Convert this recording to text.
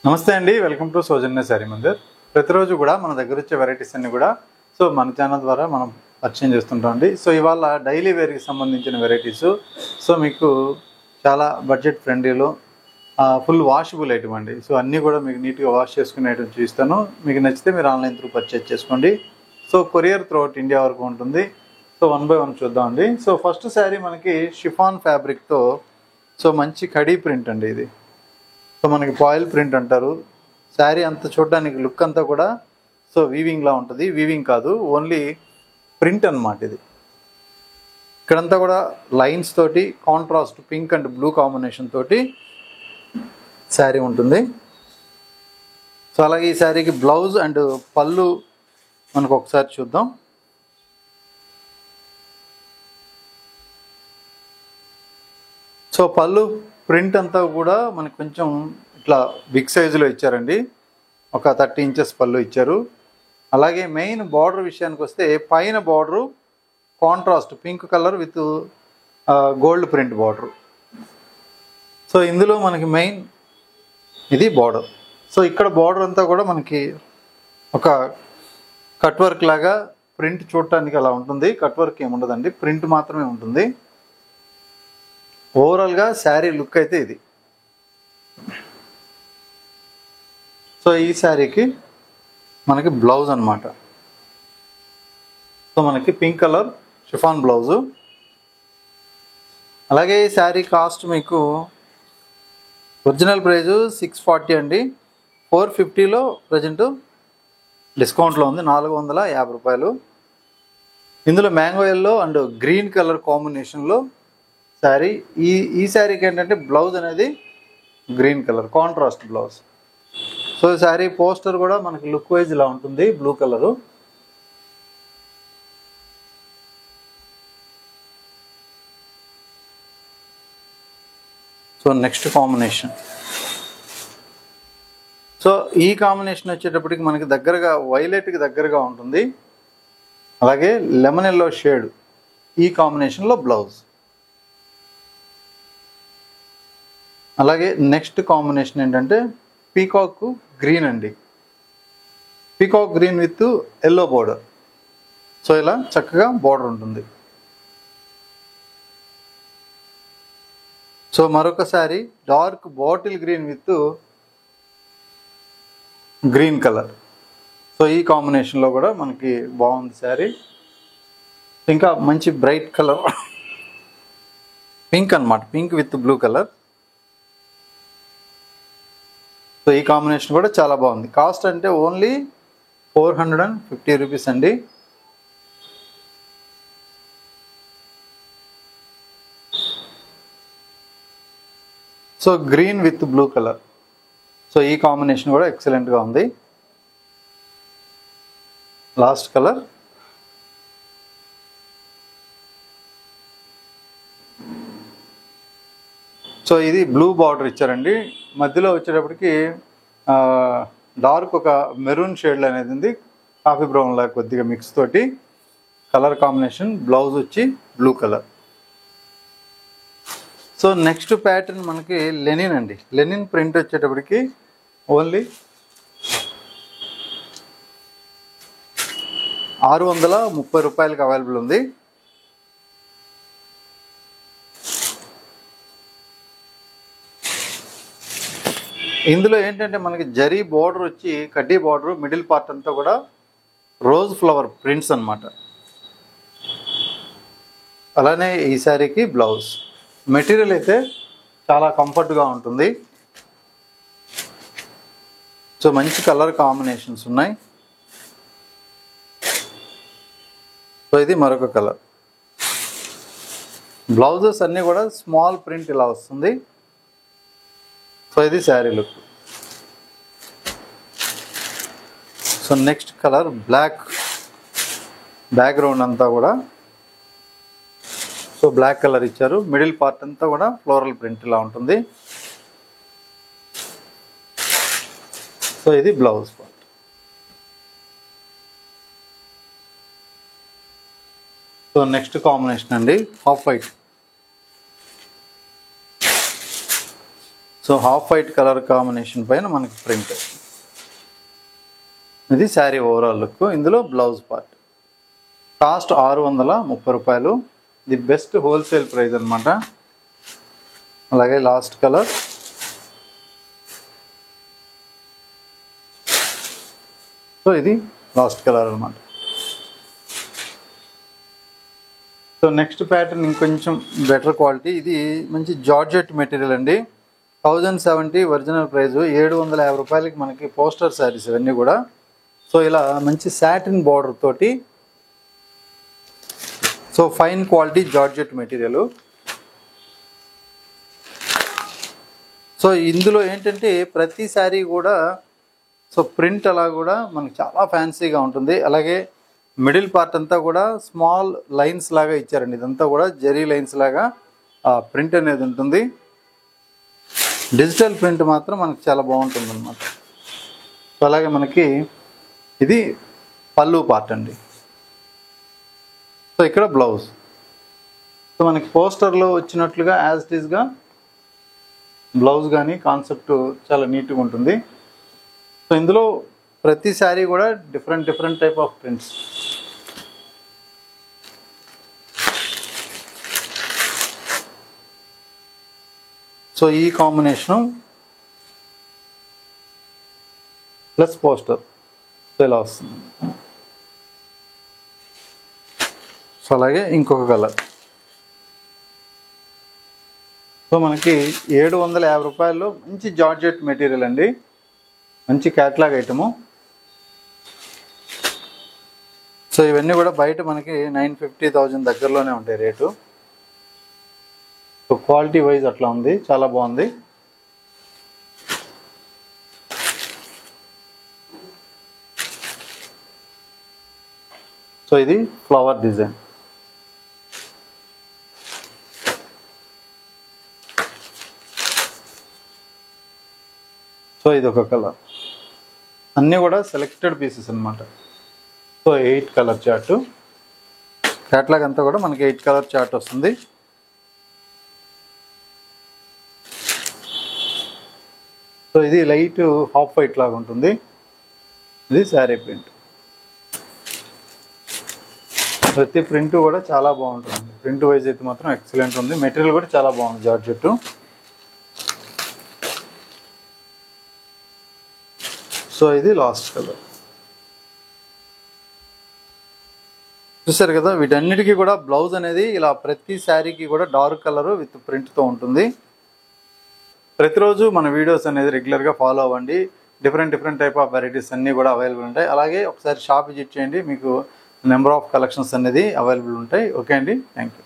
నమస్తే అండి, welcome to సౌజన్య శారీ మందిర్. ప్రతిరోజు కూడా మన దగ్గర వచ్చే వెరైటీస్ అన్ని కూడా మన ఛానల్ ద్వారా మనం పరిచయం చేస్తుంటాం అండి. ఇవాళ డైలీ వేర్కి సంబంధించిన వెరైటీస్. మీకు చాలా బడ్జెట్ ఫ్రెండ్లీలో ఫుల్ వాషబుల్ ఐటమ్ అండి. అన్నీ కూడా మీకు నీట్గా వాష్ చేసుకునే ఐటమ్ చూపిస్తాను. మీకు నచ్చితే మీరు ఆన్లైన్ త్రూ పర్చేజ్ చేసుకోండి. కొరియర్ త్రూ అవుట్ ఇండియా వరకు ఉంటుంది. వన్ బై వన్ చూద్దామండి. ఫస్ట్ శారీ మనకి షిఫాన్ ఫ్యాబ్రిక్తో మంచి కడీ ప్రింట్ అండి. ఇది మనకి పాయిల్ ప్రింట్ అంటారు. శారీ అంతా చూడడానికి లుక్ అంతా కూడా వీవింగ్లా ఉంటుంది. వీవింగ్ కాదు, ఓన్లీ ప్రింట్ అన్నమాట. ఇది ఇక్కడంతా కూడా లైన్స్ తోటి contrast pink and blue combination తోటి శారీ ఉంటుంది. అలాగే ఈ శారీకి బ్లౌజ్ అండ్ పళ్ళు మనకు ఒకసారి చూద్దాం. పళ్ళు ప్రింట్ అంతా కూడా మనకు కొంచెం ఇట్లా బిగ్ సైజులో ఇచ్చారండి. ఒక 30 ఇంచెస్ పళ్ళు ఇచ్చారు. అలాగే మెయిన్ బార్డర్ విషయానికి వస్తే పైన border contrast pink colour with gold print border. ఇందులో మనకి మెయిన్ ఇది బార్డర్. ఇక్కడ బార్డర్ అంతా కూడా మనకి ఒక కట్ వర్క్ లాగా ప్రింట్ చూడటానికి అలా ఉంటుంది. కట్ వర్క్ ఏమి ఉండదండి, ప్రింట్ మాత్రమే ఉంటుంది. ఓవరాల్గా శారీ లుక్ అయితే ఇది. ఈ శారీకి మనకి బ్లౌజ్ అన్నమాట. మనకి పింక్ కలర్ షిఫాన్ బ్లౌజు. అలాగే ఈ శారీ కాస్ట్ మీకు ఒరిజినల్ ప్రైజు 640 అండి. 450లో ప్రజెంట్ డిస్కౌంట్లో ఉంది, 450 రూపాయలు. ఇందులో mango yellow and green colour కాంబినేషన్లో శారీ. ఈ శారీకి ఏంటంటే బ్లౌజ్ అనేది green colour contrast blouse. Sari poster కూడా మనకి లుక్ వైజ్ ఇలా ఉంటుంది, బ్లూ కలరు. Next combination. ఈ కాంబినేషన్ వచ్చేటప్పటికి మనకి దగ్గరగా వైలెట్కి దగ్గరగా ఉంటుంది. అలాగే లెమన్ ఎల్లో షేడ్ ఈ కాంబినేషన్లో బ్లౌజ్. అలాగే నెక్స్ట్ కాంబినేషన్ ఏంటంటే పీకాక్ గ్రీన్ అండి. Peacock green with yellow border. ఇలా చక్కగా బోర్డర్ ఉంటుంది. మరొకసారి dark bottle green with green colour. ఈ కాంబినేషన్లో కూడా మనకి బాగుంది శారీ. ఇంకా మంచి బ్రైట్ కలర్ పింక్ అన్నమాట, పింక్ విత్ బ్లూ కలర్. ఈ కాంబినేషన్ కూడా చాలా బాగుంది. కాస్ట్ అంటే ఓన్లీ 450 రూపీస్ అండి. Green with blue colour. ఈ కాంబినేషన్ కూడా ఎక్సలెంట్గా ఉంది. Last colour. ఇది బ్లూ బార్డర్ ఇచ్చారండి. మధ్యలో వచ్చేటప్పటికి డార్క్ ఒక మెరూన్ షేడ్ అనేది ఉంది, కాఫీ బ్రౌన్ లాగా కొద్దిగా మిక్స్ తోటి కలర్ కాంబినేషన్. బ్లౌజ్ వచ్చి బ్లూ కలర్. నెక్స్ట్ ప్యాటర్న్ మనకి లెనిన్ అండి. లెనిన్ ప్రింట్ వచ్చేటప్పటికి ఓన్లీ 630 రూపాయలకి అవైలబుల్ ఉంది. ఇందులో ఏంటంటే మనకి జరీ బార్డర్ వచ్చి కడ్డీ బార్డర్, మిడిల్ పార్ట్ అంతా కూడా రోజ్ ఫ్లవర్ ప్రింట్స్ అన్నమాట. అలానే ఈ శారీకి బ్లౌజ్. మెటీరియల్ అయితే చాలా కంఫర్ట్గా ఉంటుంది. మంచి కలర్ కాంబినేషన్స్ ఉన్నాయి. ఇది మరొక కలర్. బ్లౌజెస్ అన్నీ కూడా స్మాల్ ప్రింట్ ఇలా వస్తుంది. ఇది sari look. Next colour black. Background అంతా కూడా బ్లాక్ కలర్ ఇచ్చారు. మిడిల్ పార్ట్ అంతా కూడా ఫ్లోరల్ ప్రింట్ ఇలా ఉంటుంది. ఇది బ్లౌజ్ పార్ట్. నెక్స్ట్ కాంబినేషన్ అండి off white. So half white colour combination పైన మనకి ప్రింట్. ఇది శారీ ఓవరాల్ లుక్. ఇందులో బ్లౌజ్ పార్ట్. కాస్ట్ 630 రూపాయలు. ది బెస్ట్ హోల్సేల్ ప్రైస్ అనమాట. అలాగే లాస్ట్ కలర్. సో ఇది లాస్ట్ కలర్ అనమాట. సో నెక్స్ట్ ప్యాటర్న్ ఇంకొంచెం బెటర్ క్వాలిటీ. ఇది మంచి జార్జెట్ మెటీరియల్ అండి. 1070 ఒరిజినల్ ప్రైస్. 750 రూపాయలకి మనకి పోస్టర్ శారీస్ ఇవన్నీ కూడా. సో ఇలా మంచి సాటిన్ బార్డర్ తోటి, so fine quality georgette material. So ఇందులో ఏంటంటే ప్రతి శారీ కూడా సో ప్రింట్ అలా కూడా మనకి చాలా ఫ్యాన్సీగా ఉంటుంది. అలాగే మిడిల్ పార్ట్ అంతా కూడా స్మాల్ లైన్స్ లాగా ఇచ్చారండి. ఇదంతా కూడా జెరీ లైన్స్ లాగా ప్రింట్ అనేది ఉంటుంది. డిజిటల్ ప్రింట్ మాత్రం మనకి చాలా బాగుంటుంది అన్నమాట. సో అలాగే మనకి ఇది పళ్ళు పార్ట్ అండి. సో ఇక్కడ బ్లౌజ్. సో మనకి పోస్టర్లో వచ్చినట్లుగా యాజ్ ఇట్ ఈస్గా బ్లౌజ్ కానీ కాన్సెప్ట్ చాలా నీట్గా ఉంటుంది. సో ఇందులో ప్రతి శారీ కూడా different type of prints. So ఈ కాంబినేషను ప్లస్ పోస్టర్ ఇలా వస్తుంది. సో అలాగే ఇంకొక కలర్. సో మనకి 750 రూపాయల్లో మంచి జార్జెట్ మెటీరియల్ అండి. మంచి క్యాట్లాగ్ ఐటము. సో ఇవన్నీ కూడా బయట మనకి 950,000 దగ్గరలోనే ఉంటాయి రేటు. సో క్వాలిటీ వైజ్ అట్లా ఉంది, చాలా బాగుంది. సో ఇది ఫ్లవర్ డిజైన్. సో ఇది ఒక కలర్. అన్నీ కూడా సెలెక్టెడ్ పీసెస్ అన్నమాట. So 8 colour chart. క్యాట్లాగ్ అంతా కూడా మనకి 8 కలర్ చార్ట్ వస్తుంది. సో ఇది లైట్ హాఫ్ వైట్ లాగా ఉంటుంది. ఇది శారీ ప్రింట్. ప్రతి ప్రింట్ కూడా చాలా బాగుంటుంది. ప్రింట్ వైజ్ అయితే మాత్రం ఎక్సలెంట్ ఉంది. మెటీరియల్ కూడా చాలా బాగుంది జార్జెట్. సో ఇది లాస్ట్ కలర్. చూసారు కదా, వీటన్నిటికీ కూడా బ్లౌజ్ అనేది ఇలా ప్రతి శారీకి కూడా డార్క్ కలర్ విత్ ప్రింట్తో ఉంటుంది. ప్రతిరోజు మన వీడియోస్ అనేది రెగ్యులర్గా ఫాలో అవ్వండి. డిఫరెంట్ టైప్ ఆఫ్ వెరైటీస్ అన్నీ కూడా అవైలబుల్ ఉంటాయి. అలాగే ఒకసారి షాప్ విజిట్ చేయండి, మీకు నెంబర్ ఆఫ్ కలెక్షన్స్ అనేది అవైలబుల్ ఉంటాయి. ఓకే అండి, థ్యాంక్ యూ.